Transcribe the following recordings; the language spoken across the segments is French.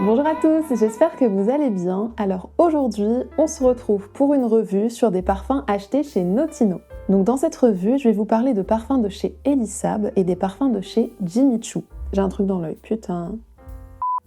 Bonjour à tous, j'espère que vous allez bien. Alors aujourd'hui, on se retrouve pour une revue sur des parfums achetés chez Notino. Donc dans cette revue, je vais vous parler de parfums de chez Elisab et des parfums de chez Jimmy Choo. J'ai un truc dans l'œil, putain.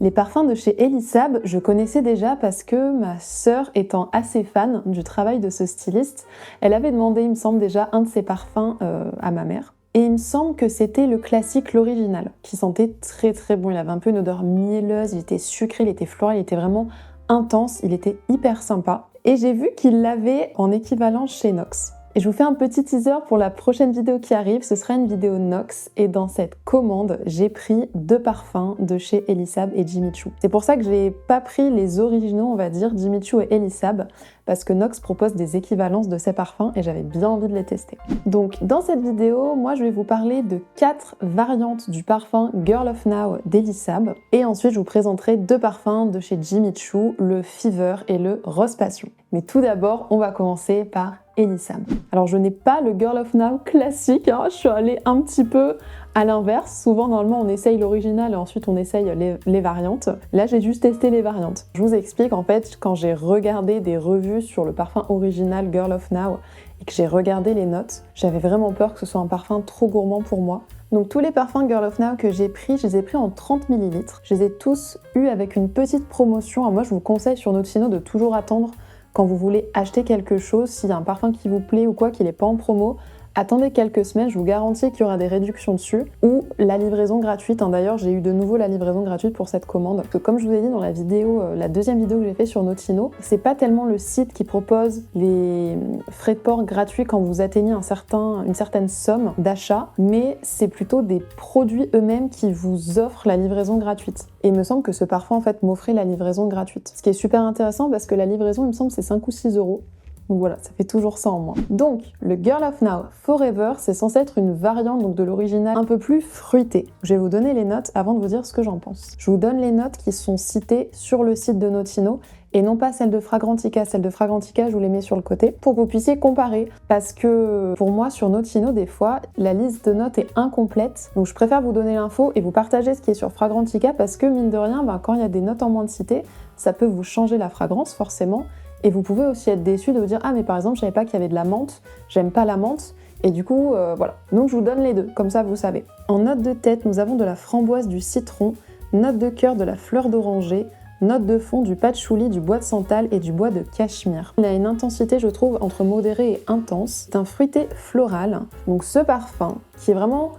Les parfums de chez Elisab, je connaissais déjà parce que ma sœur étant assez fan du travail de ce styliste, elle avait demandé, il me semble déjà, un de ses parfums à ma mère. Et il me semble que c'était le classique, l'original, qui sentait très très bon. Il avait un peu une odeur mielleuse, il était sucré, il était floral, il était vraiment intense, il était hyper sympa. Et j'ai vu qu'il l'avait en équivalent chez Nox. Et je vous fais un petit teaser pour la prochaine vidéo qui arrive, ce sera une vidéo Nox. Et dans cette commande, j'ai pris 2 parfums de chez Elisab et Jimmy Choo. C'est pour ça que j'ai pas pris les originaux, on va dire, Jimmy Choo et Elisab, parce que Nox propose des équivalences de ces parfums et j'avais bien envie de les tester. Donc dans cette vidéo, moi je vais vous parler de 4 variantes du parfum Girl of Now d'Elisab. Et ensuite je vous présenterai 2 parfums de chez Jimmy Choo, le Fever et le Rose Passion. Mais tout d'abord, on va commencer par Elisab. Alors je n'ai pas le Girl of Now classique, hein, je suis allée un petit peu à l'inverse. Souvent normalement on essaye l'original et ensuite on essaye les variantes. Là j'ai juste testé les variantes. Je vous explique, en fait, quand j'ai regardé des revues sur le parfum original Girl of Now et que j'ai regardé les notes, j'avais vraiment peur que ce soit un parfum trop gourmand pour moi. Donc tous les parfums Girl of Now que j'ai pris, je les ai pris en 30 ml. Je les ai tous eus avec une petite promotion. Alors moi je vous conseille sur Notino de toujours attendre quand vous voulez acheter quelque chose, s'il y a un parfum qui vous plaît ou quoi, qu'il n'est pas en promo, attendez quelques semaines, je vous garantis qu'il y aura des réductions dessus, ou la livraison gratuite. D'ailleurs, j'ai eu de nouveau la livraison gratuite pour cette commande. Parce que comme je vous ai dit dans la vidéo, la deuxième vidéo que j'ai fait sur Notino, c'est pas tellement le site qui propose les frais de port gratuits quand vous atteignez une certaine somme d'achat, mais c'est plutôt des produits eux-mêmes qui vous offrent la livraison gratuite. Et il me semble que ce parfum, en fait, m'offrait la livraison gratuite. Ce qui est super intéressant parce que la livraison, il me semble, c'est 5 ou 6 euros. Donc voilà, ça fait toujours ça en moins. Donc, le Girl of Now Forever, c'est censé être une variante donc de l'original un peu plus fruitée. Je vais vous donner les notes avant de vous dire ce que j'en pense. Je vous donne les notes qui sont citées sur le site de Notino et non pas celles de Fragrantica. Celles de Fragrantica, je vous les mets sur le côté pour que vous puissiez comparer. Parce que pour moi, sur Notino, des fois, la liste de notes est incomplète. Donc je préfère vous donner l'info et vous partager ce qui est sur Fragrantica parce que mine de rien, quand il y a des notes en moins de citées, ça peut vous changer la fragrance forcément. Et vous pouvez aussi être déçu de vous dire « Ah mais par exemple, je savais pas qu'il y avait de la menthe, j'aime pas la menthe. » Et du coup, voilà. Donc je vous donne les deux, comme ça vous savez. En note de tête, nous avons de la framboise, du citron, note de cœur, de la fleur d'oranger, note de fond, du patchouli, du bois de santal et du bois de cachemire. Il a une intensité, je trouve, entre modérée et intense. C'est un fruité floral. Donc ce parfum, qui est vraiment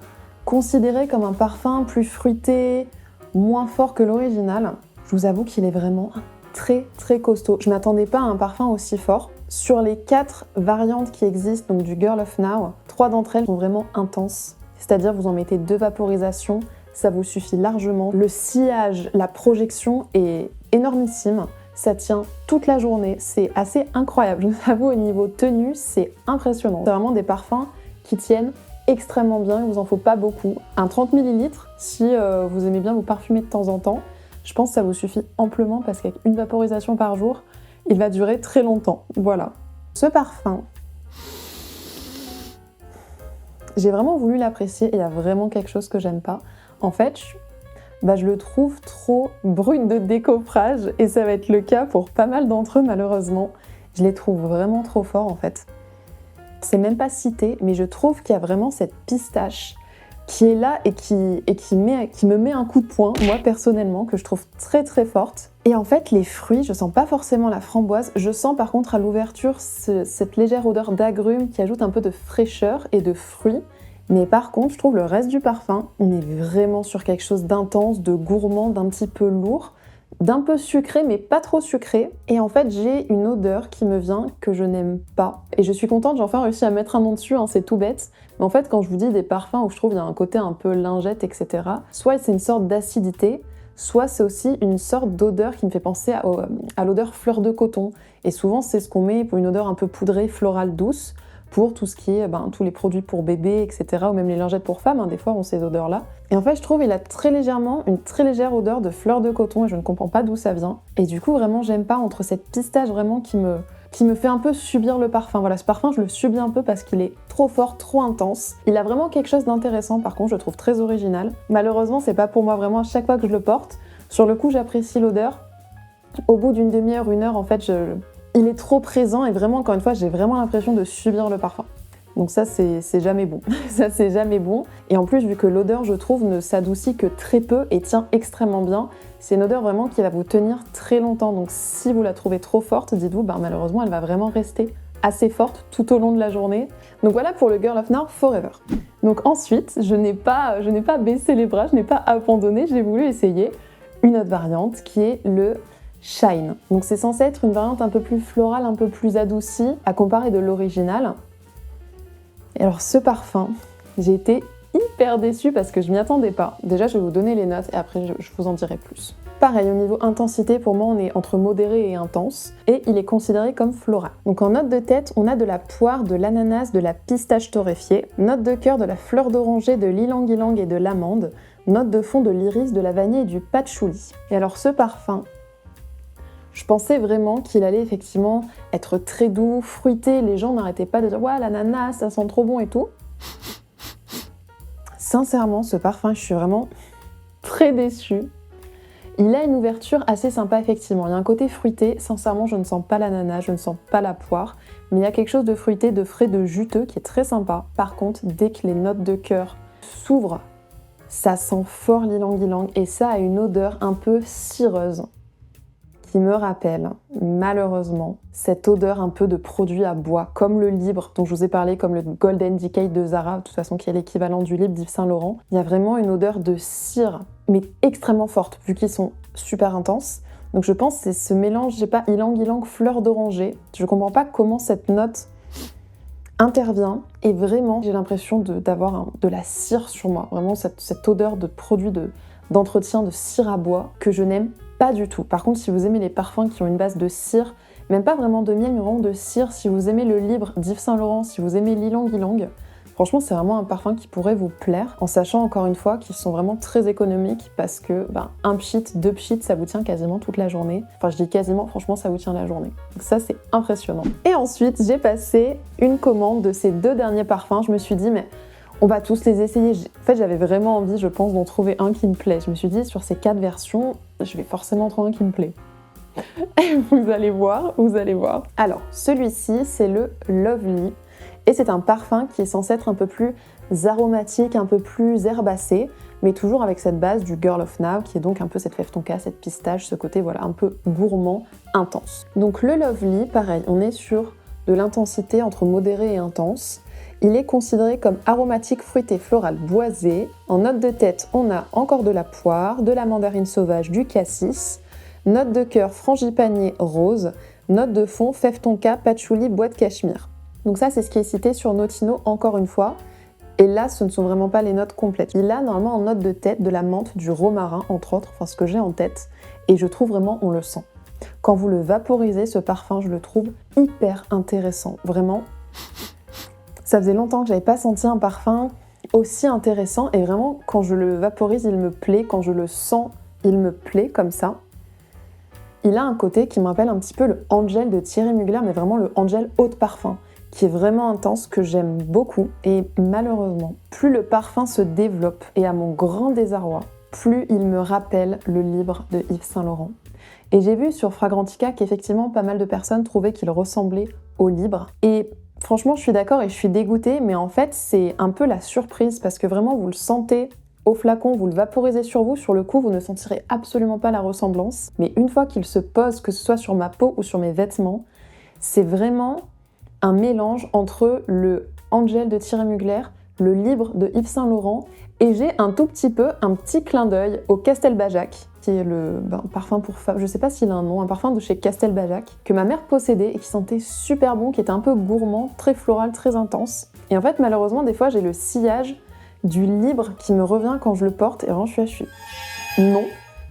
considéré comme un parfum plus fruité, moins fort que l'original, je vous avoue qu'il est vraiment très très costaud. Je m'attendais pas à un parfum aussi fort. Sur les 4 variantes qui existent, donc du Girl of Now, 3 d'entre elles sont vraiment intenses. C'est-à-dire vous en mettez 2 vaporisations, ça vous suffit largement. Le sillage, la projection est énormissime. Ça tient toute la journée, c'est assez incroyable. Je vous avoue, au niveau tenue, c'est impressionnant. C'est vraiment des parfums qui tiennent extrêmement bien, il vous en faut pas beaucoup. Un 30 ml, si vous aimez bien vous parfumer de temps en temps, je pense que ça vous suffit amplement parce qu'avec une vaporisation par jour, il va durer très longtemps. Voilà. Ce parfum, j'ai vraiment voulu l'apprécier et il y a vraiment quelque chose que j'aime pas. En fait, je le trouve trop brut de décoffrage et ça va être le cas pour pas mal d'entre eux malheureusement. Je les trouve vraiment trop forts en fait. C'est même pas cité, mais je trouve qu'il y a vraiment cette pistache qui est là et qui me met un coup de poing, moi personnellement, que je trouve très très forte. Et en fait, les fruits, je sens pas forcément la framboise, je sens par contre à l'ouverture cette légère odeur d'agrumes qui ajoute un peu de fraîcheur et de fruits. Mais par contre, je trouve le reste du parfum, on est vraiment sur quelque chose d'intense, de gourmand, d'un petit peu lourd, d'un peu sucré mais pas trop sucré. Et en fait j'ai une odeur qui me vient que je n'aime pas. Et je suis contente, j'ai enfin réussi à mettre un nom dessus, hein, c'est tout bête. Mais en fait quand je vous dis des parfums où je trouve il y a un côté un peu lingette, etc. Soit c'est une sorte d'acidité, soit c'est aussi une sorte d'odeur qui me fait penser à l'odeur fleur de coton. Et souvent c'est ce qu'on met pour une odeur un peu poudrée, florale, douce, pour tout ce qui est tous les produits pour bébé, etc. ou même les lingettes pour femmes, des fois ont ces odeurs-là. Et en fait, je trouve il a très légèrement une très légère odeur de fleur de coton et je ne comprends pas d'où ça vient. Et du coup, vraiment, j'aime pas entre cette pistache vraiment qui me fait un peu subir le parfum. Voilà, ce parfum, je le subis un peu parce qu'il est trop fort, trop intense. Il a vraiment quelque chose d'intéressant, par contre, je le trouve très original. Malheureusement, c'est pas pour moi vraiment à chaque fois que je le porte. Sur le coup, j'apprécie l'odeur. Au bout d'une demi-heure, une heure, en fait, il est trop présent et vraiment, encore une fois, j'ai vraiment l'impression de subir le parfum. Donc ça, c'est jamais bon. Ça, c'est jamais bon. Et en plus, vu que l'odeur, je trouve, ne s'adoucit que très peu et tient extrêmement bien, c'est une odeur vraiment qui va vous tenir très longtemps. Donc si vous la trouvez trop forte, dites-vous, malheureusement, elle va vraiment rester assez forte tout au long de la journée. Donc voilà pour le Girl of Now Forever. Donc ensuite, je n'ai pas baissé les bras, je n'ai pas abandonné, j'ai voulu essayer une autre variante qui est le Shine. Donc c'est censé être une variante un peu plus florale, un peu plus adoucie, à comparer de l'original. Et alors ce parfum, j'ai été hyper déçue parce que je m'y attendais pas. Déjà, je vais vous donner les notes et après je vous en dirai plus. Pareil, au niveau intensité, pour moi, on est entre modéré et intense et il est considéré comme floral. Donc en note de tête, on a de la poire, de l'ananas, de la pistache torréfiée, note de cœur, de la fleur d'oranger, de l'ylang-ylang et de l'amande, note de fond de l'iris, de la vanille et du patchouli. Et alors ce parfum, je pensais vraiment qu'il allait effectivement être très doux, fruité. Les gens n'arrêtaient pas de dire « Ouais, l'ananas, ça sent trop bon et tout ». Sincèrement, ce parfum, je suis vraiment très déçue. Il a une ouverture assez sympa, effectivement. Il y a un côté fruité. Sincèrement, je ne sens pas l'ananas, je ne sens pas la poire. Mais il y a quelque chose de fruité, de frais, de juteux qui est très sympa. Par contre, dès que les notes de cœur s'ouvrent, ça sent fort l'ylang-ylang et ça a une odeur un peu cireuse qui me rappelle, malheureusement, cette odeur un peu de produit à bois, comme le Libre dont je vous ai parlé, comme le Golden Decade de Zara, de toute façon qui est l'équivalent du Libre d'Yves Saint Laurent. Il y a vraiment une odeur de cire, mais extrêmement forte, vu qu'ils sont super intenses. Donc je pense que c'est ce mélange, j'ai pas, ylang-ylang, fleur d'oranger. Je comprends pas comment cette note intervient, et vraiment, j'ai l'impression d'avoir de la cire sur moi. Vraiment cette odeur de produit d'entretien de cire à bois que je n'aime pas du tout. Par contre, si vous aimez les parfums qui ont une base de cire, même pas vraiment de miel, mais vraiment de cire, si vous aimez le Libre d'Yves Saint Laurent, si vous aimez l'ylang-ylang, franchement, c'est vraiment un parfum qui pourrait vous plaire, en sachant encore une fois qu'ils sont vraiment très économiques parce que un pchit, deux pchits, ça vous tient quasiment toute la journée. Enfin, je dis quasiment, franchement, ça vous tient la journée. Donc ça, c'est impressionnant. Et ensuite, j'ai passé une commande de ces deux derniers parfums. Je me suis dit, mais on va tous les essayer. En fait, j'avais vraiment envie, je pense, d'en trouver un qui me plaît. Je me suis dit, sur ces 4 versions, je vais forcément trouver un qui me plaît. Vous allez voir, vous allez voir. Alors, celui-ci, c'est le Lovely. Et c'est un parfum qui est censé être un peu plus aromatique, un peu plus herbacé, mais toujours avec cette base du Girl of Now, qui est donc un peu cette fève tonka, cette pistache, ce côté voilà un peu gourmand, intense. Donc le Lovely, pareil, on est sur de l'intensité entre modéré et intense. Il est considéré comme aromatique, fruité, floral, boisé. En note de tête, on a encore de la poire, de la mandarine sauvage, du cassis. Note de cœur, frangipanier, rose. Note de fond, fève tonka, patchouli, bois de cachemire. Donc ça, c'est ce qui est cité sur Notino, encore une fois. Et là, ce ne sont vraiment pas les notes complètes. Il a normalement en note de tête de la menthe, du romarin, entre autres, enfin ce que j'ai en tête. Et je trouve vraiment, on le sent. Quand vous le vaporisez, ce parfum, je le trouve hyper intéressant. Vraiment, ça faisait longtemps que j'avais pas senti un parfum aussi intéressant. Et vraiment, quand je le vaporise, il me plaît. Quand je le sens, il me plaît comme ça. Il a un côté qui me rappelle un petit peu le Angel de Thierry Mugler, mais vraiment le Angel haut de parfum, qui est vraiment intense, que j'aime beaucoup. Et malheureusement, plus le parfum se développe, et à mon grand désarroi, plus il me rappelle le Libre de Yves Saint Laurent. Et j'ai vu sur Fragrantica qu'effectivement pas mal de personnes trouvaient qu'il ressemblait au Libre. Et franchement, je suis d'accord et je suis dégoûtée, mais en fait, c'est un peu la surprise, parce que vraiment, vous le sentez au flacon, vous le vaporisez sur vous, sur le coup, vous ne sentirez absolument pas la ressemblance. Mais une fois qu'il se pose, que ce soit sur ma peau ou sur mes vêtements, c'est vraiment un mélange entre le Angel de Thierry Mugler, le Libre de Yves Saint Laurent, et j'ai un tout petit peu, un petit clin d'œil au Castelbajac, qui est le parfum pour femme, je sais pas s'il a un nom, un parfum de chez Castelbajac, que ma mère possédait et qui sentait super bon, qui était un peu gourmand, très floral, très intense. Et en fait, malheureusement, des fois, j'ai le sillage du Libre qui me revient quand je le porte, et vraiment, je suis non.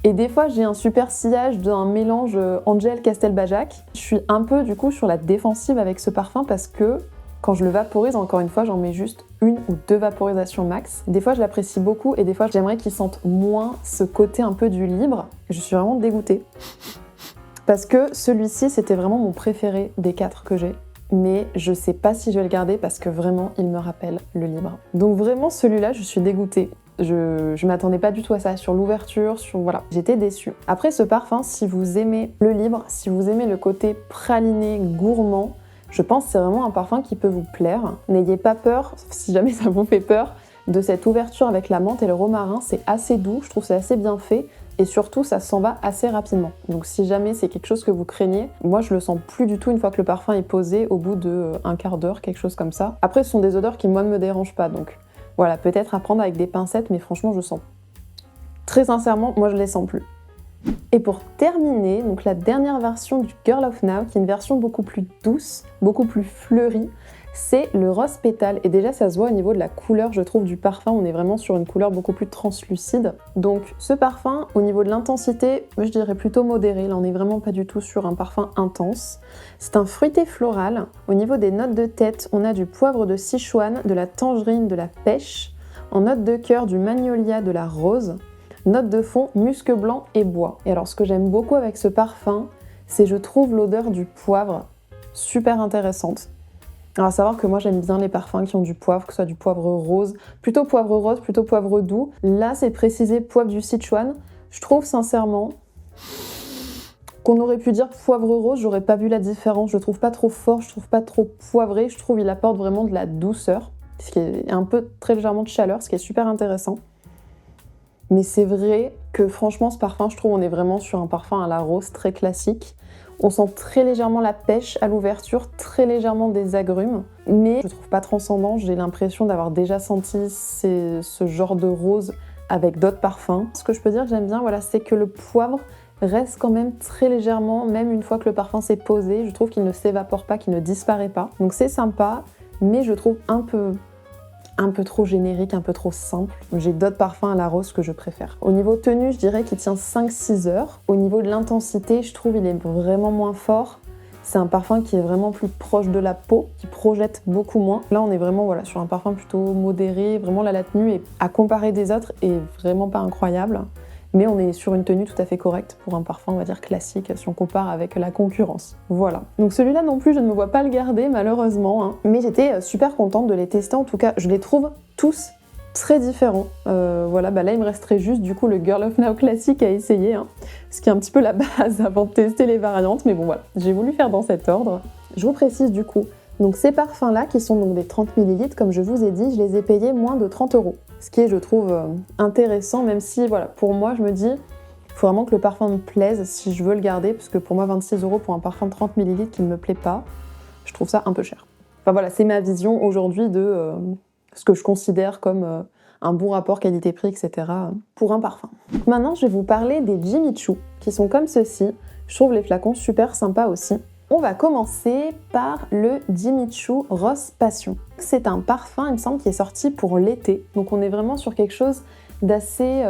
Et des fois, j'ai un super sillage d'un mélange Angel Castelbajac. Je suis un peu, du coup, sur la défensive avec ce parfum parce que quand je le vaporise, encore une fois, j'en mets juste 1 ou 2 vaporisations max. Des fois, je l'apprécie beaucoup et des fois, j'aimerais qu'il sente moins ce côté un peu du Libre. Je suis vraiment dégoûtée. Parce que celui-ci, c'était vraiment mon préféré des 4 que j'ai. Mais je sais pas si je vais le garder parce que vraiment, il me rappelle le Libre. Donc vraiment, celui-là, je suis dégoûtée. Je m'attendais pas du tout à ça, sur l'ouverture, voilà. J'étais déçue. Après ce parfum, si vous aimez le libre, si vous aimez le côté praliné, gourmand, je pense que c'est vraiment un parfum qui peut vous plaire. N'ayez pas peur, si jamais ça vous fait peur, de cette ouverture avec la menthe et le romarin. C'est assez doux, je trouve que c'est assez bien fait. Et surtout, ça s'en va assez rapidement. Donc si jamais c'est quelque chose que vous craignez, moi je le sens plus du tout une fois que le parfum est posé, au bout de un quart d'heure, quelque chose comme ça. Après, ce sont des odeurs qui, moi, ne me dérangent pas. Donc voilà, peut-être à prendre avec des pincettes, mais franchement, je sens. Très sincèrement, moi je les sens plus. Et pour terminer, donc la dernière version du Girl of Now, qui est une version beaucoup plus douce, beaucoup plus fleurie, c'est le rose pétale. Et déjà, ça se voit au niveau de la couleur, je trouve, du parfum. On est vraiment sur une couleur beaucoup plus translucide. Donc ce parfum, au niveau de l'intensité, je dirais plutôt modéré. Là, on n'est vraiment pas du tout sur un parfum intense. C'est un fruité floral. Au niveau des notes de tête, on a du poivre de Sichuan, de la tangerine, de la pêche. En note de cœur, du magnolia, de la rose. Note de fond, musc blanc et bois. Et alors, ce que j'aime beaucoup avec ce parfum, c'est je trouve l'odeur du poivre super intéressante. Alors, à savoir que moi, j'aime bien les parfums qui ont du poivre, que ce soit du poivre rose, plutôt poivre doux. Là, c'est précisé poivre du Sichuan. Je trouve sincèrement qu'on aurait pu dire poivre rose, j'aurais pas vu la différence. Je trouve pas trop fort, je trouve pas trop poivré. Je trouve qu'il apporte vraiment de la douceur, ce qui est un peu très légèrement de chaleur, ce qui est super intéressant. Mais c'est vrai que franchement, ce parfum, je trouve on est vraiment sur un parfum à la rose très classique. On sent très légèrement la pêche à l'ouverture, très légèrement des agrumes, mais je trouve pas transcendant. J'ai l'impression d'avoir déjà senti ce genre de rose avec d'autres parfums. Ce que je peux dire que j'aime bien, voilà, c'est que le poivre reste quand même très légèrement, même une fois que le parfum s'est posé. Je trouve qu'il ne s'évapore pas, qu'il ne disparaît pas. Donc c'est sympa, mais je trouve un peu trop générique, un peu trop simple. J'ai d'autres parfums à la rose que je préfère. Au niveau tenue, je dirais qu'il tient 5-6 heures. Au niveau de l'intensité, je trouve qu'il est vraiment moins fort. C'est un parfum qui est vraiment plus proche de la peau, qui projette beaucoup moins. Là, on est vraiment voilà, sur un parfum plutôt modéré. Vraiment, là, la tenue, à comparer des autres, est vraiment pas incroyable. Mais on est sur une tenue tout à fait correcte pour un parfum, on va dire, classique, si on compare avec la concurrence. Voilà. Donc celui-là non plus, je ne me vois pas le garder, malheureusement. Hein. Mais j'étais super contente de les tester. En tout cas, je les trouve tous très différents. Voilà, là, il me resterait juste, du coup, le Girl of Now classique à essayer. Hein, ce qui est un petit peu la base avant de tester les variantes. Mais bon, voilà, j'ai voulu faire dans cet ordre. Je vous précise, du coup, donc ces parfums-là, qui sont donc des 30 ml, comme je vous ai dit, je les ai payés moins de 30 €. Ce qui est, je trouve, intéressant, même si, voilà, pour moi, je me dis, il faut vraiment que le parfum me plaise si je veux le garder, parce que pour moi, 26 € pour un parfum de 30 ml qui ne me plaît pas, je trouve ça un peu cher. Enfin voilà, c'est ma vision aujourd'hui de ce que je considère comme un bon rapport qualité-prix, etc. pour un parfum. Maintenant, je vais vous parler des Jimmy Choo, qui sont comme ceci. Je trouve les flacons super sympas aussi. On va commencer par le Jimmy Choo Rose Passion. C'est un parfum, il me semble, qui est sorti pour l'été. Donc on est vraiment sur quelque chose d'assez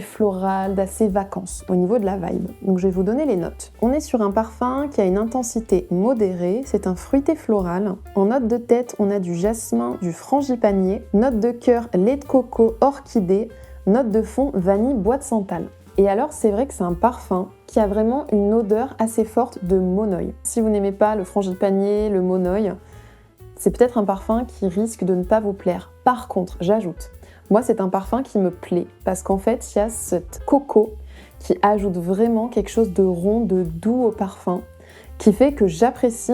floral, d'assez vacances au niveau de la vibe. Donc je vais vous donner les notes. On est sur un parfum qui a une intensité modérée, c'est un fruité floral. En note de tête, on a du jasmin, du frangipanier. Note de cœur, lait de coco, orchidée. Note de fond, vanille, bois de santal. Et alors, c'est vrai que c'est un parfum qui a vraiment une odeur assez forte de monoï. Si vous n'aimez pas le frangipanier, le monoï, c'est peut-être un parfum qui risque de ne pas vous plaire. Par contre, j'ajoute, moi c'est un parfum qui me plaît parce qu'en fait, il y a cette coco qui ajoute vraiment quelque chose de rond, de doux au parfum, qui fait que j'apprécie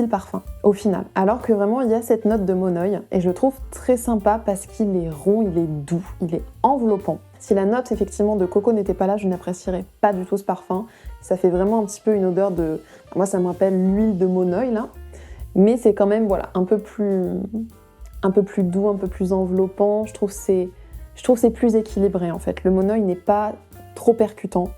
le parfum au final. Alors que vraiment il y a cette note de monoï et je le trouve très sympa parce qu'il est rond, il est doux, il est enveloppant. Si la note effectivement de coco n'était pas là, je n'apprécierais pas du tout ce parfum. Ça fait vraiment un petit peu une odeur de... Moi ça me rappelle l'huile de monoï là. Mais c'est quand même voilà, un peu plus doux, un peu plus enveloppant. Je trouve que c'est plus équilibré en fait. Le monoï n'est pas trop percutant.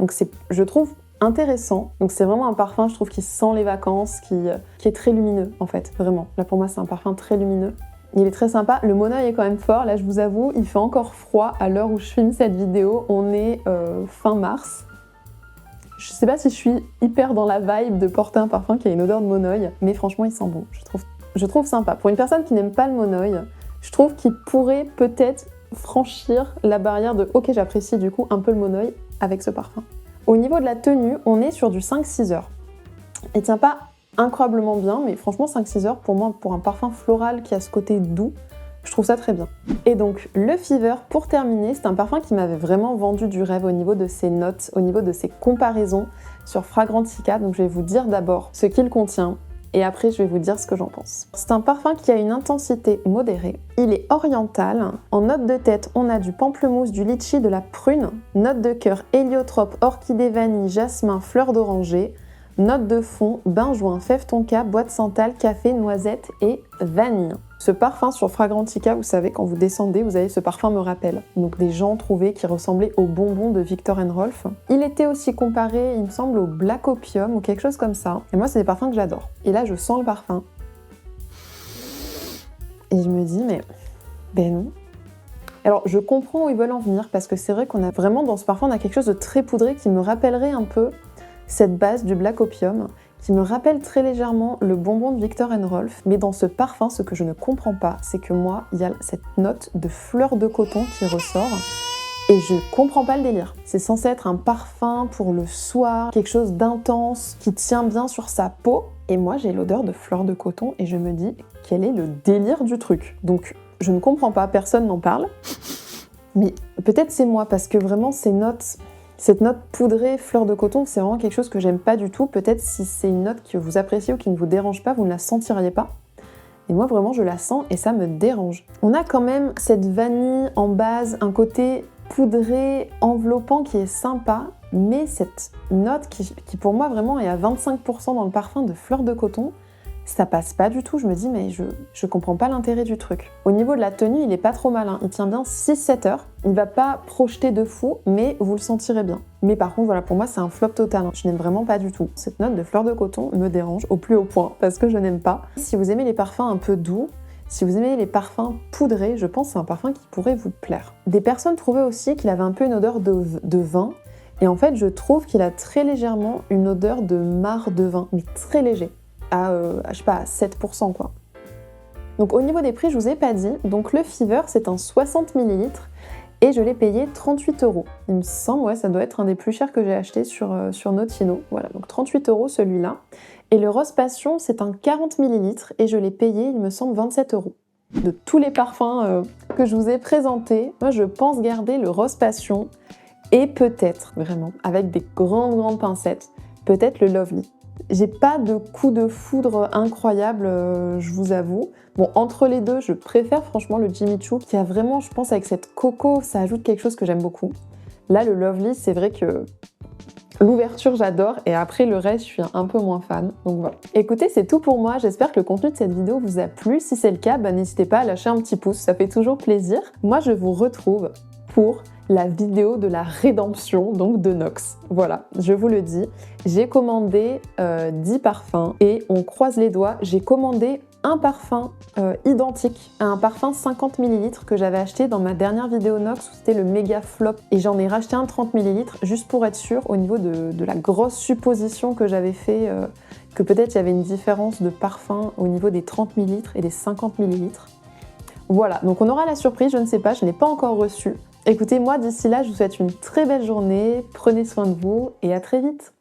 Donc je trouve intéressant. Donc c'est vraiment un parfum, je trouve, qui sent les vacances, qui est très lumineux en fait, vraiment. Là pour moi c'est un parfum très lumineux. Il est très sympa. Le monoï est quand même fort. Là je vous avoue, il fait encore froid à l'heure où je filme cette vidéo. On est fin mars. Je sais pas si je suis hyper dans la vibe de porter un parfum qui a une odeur de monoï, mais franchement il sent bon. Je trouve sympa. Pour une personne qui n'aime pas le monoï, je trouve qu'il pourrait peut-être franchir la barrière de « ok, j'apprécie du coup un peu le monoï avec ce parfum ». Au niveau de la tenue, on est sur du 5-6 heures. Il tient pas incroyablement bien, mais franchement 5-6 heures pour moi, pour un parfum floral qui a ce côté doux, Je trouve ça très bien. Et donc le Fever, pour terminer, c'est un parfum qui m'avait vraiment vendu du rêve au niveau de ses notes, au niveau de ses comparaisons sur Fragrantica. Donc je vais vous dire d'abord ce qu'il contient et après je vais vous dire ce que j'en pense. C'est un parfum qui a une intensité modérée. Il est oriental. En note de tête, on a du pamplemousse, du litchi, de la prune. Note de cœur, héliotrope, orchidée, vanille, jasmin, fleur d'oranger. Note de fond, benjoin, fève tonka, bois de santal, café, noisette et vanille. Ce parfum sur Fragrantica, vous savez, quand vous descendez, vous avez ce parfum me rappelle. Donc des gens trouvaient qu'il ressemblait au bonbon de Viktor & Rolf. Il était aussi comparé, il me semble, au Black Opium ou quelque chose comme ça. Et moi, c'est des parfums que j'adore. Et là, je sens le parfum. Et je me dis, mais ben non. Alors, je comprends où ils veulent en venir, parce que c'est vrai qu'on a vraiment, dans ce parfum, on a quelque chose de très poudré qui me rappellerait un peu cette base du Black Opium, qui me rappelle très légèrement le bonbon de Viktor & Rolf. Mais dans ce parfum, ce que je ne comprends pas, c'est que moi, il y a cette note de fleur de coton qui ressort, et je comprends pas le délire. C'est censé être un parfum pour le soir, quelque chose d'intense, qui tient bien sur sa peau, et moi j'ai l'odeur de fleur de coton, et je me dis, quel est le délire du truc? Donc, je ne comprends pas, personne n'en parle, mais peut-être c'est moi, parce que vraiment ces notes... Cette note poudrée, fleur de coton, c'est vraiment quelque chose que j'aime pas du tout. Peut-être si c'est une note que vous appréciez ou qui ne vous dérange pas, vous ne la sentiriez pas. Et moi, vraiment, je la sens et ça me dérange. On a quand même cette vanille en base, un côté poudré, enveloppant qui est sympa, mais cette note qui pour moi, vraiment est à 25% dans le parfum de fleur de coton, ça passe pas du tout. Je me dis, mais je comprends pas l'intérêt du truc. Au niveau de la tenue, il est pas trop malin. Il tient bien 6-7 heures. Il va pas projeter de fou, mais vous le sentirez bien. Mais par contre, voilà, pour moi, c'est un flop total. Je n'aime vraiment pas du tout. Cette note de fleur de coton me dérange au plus haut point, parce que je n'aime pas. Si vous aimez les parfums un peu doux, si vous aimez les parfums poudrés, je pense que c'est un parfum qui pourrait vous plaire. Des personnes trouvaient aussi qu'il avait un peu une odeur de vin. Et en fait, je trouve qu'il a très légèrement une odeur de marc de vin, mais très léger. Je sais pas, à 7% quoi. Donc au niveau des prix, je vous ai pas dit, donc le Fever c'est un 60 ml et je l'ai payé 38 €. Il me semble, ouais, ça doit être un des plus chers que j'ai acheté sur Notino. Voilà, donc 38 € celui-là. Et le Rose Passion c'est un 40 ml et je l'ai payé, il me semble, 27 €. De tous les parfums que je vous ai présentés, moi je pense garder le Rose Passion et peut-être, vraiment, avec des grandes pincettes, peut-être le Lovely. J'ai pas de coup de foudre incroyable, je vous avoue. Bon, entre les deux, je préfère franchement le Jimmy Choo, qui a vraiment, je pense, avec cette coco, ça ajoute quelque chose que j'aime beaucoup. Là, le Lovely, c'est vrai que l'ouverture, j'adore, et après, le reste, je suis un peu moins fan, donc voilà. Écoutez, c'est tout pour moi, j'espère que le contenu de cette vidéo vous a plu. Si c'est le cas, n'hésitez pas à lâcher un petit pouce, ça fait toujours plaisir. Moi, je vous retrouve pour la vidéo de la rédemption donc de Nox. Voilà, je vous le dis, j'ai commandé 10 parfums et on croise les doigts, j'ai commandé un parfum identique à un parfum 50 ml que j'avais acheté dans ma dernière vidéo Nox où c'était le méga flop et j'en ai racheté un 30 ml juste pour être sûre au niveau de la grosse supposition que j'avais fait que peut-être il y avait une différence de parfum au niveau des 30 ml et des 50 ml. Voilà, donc on aura la surprise, je ne sais pas, je ne l'ai pas encore reçue. Écoutez, moi d'ici là, je vous souhaite une très belle journée, prenez soin de vous et à très vite.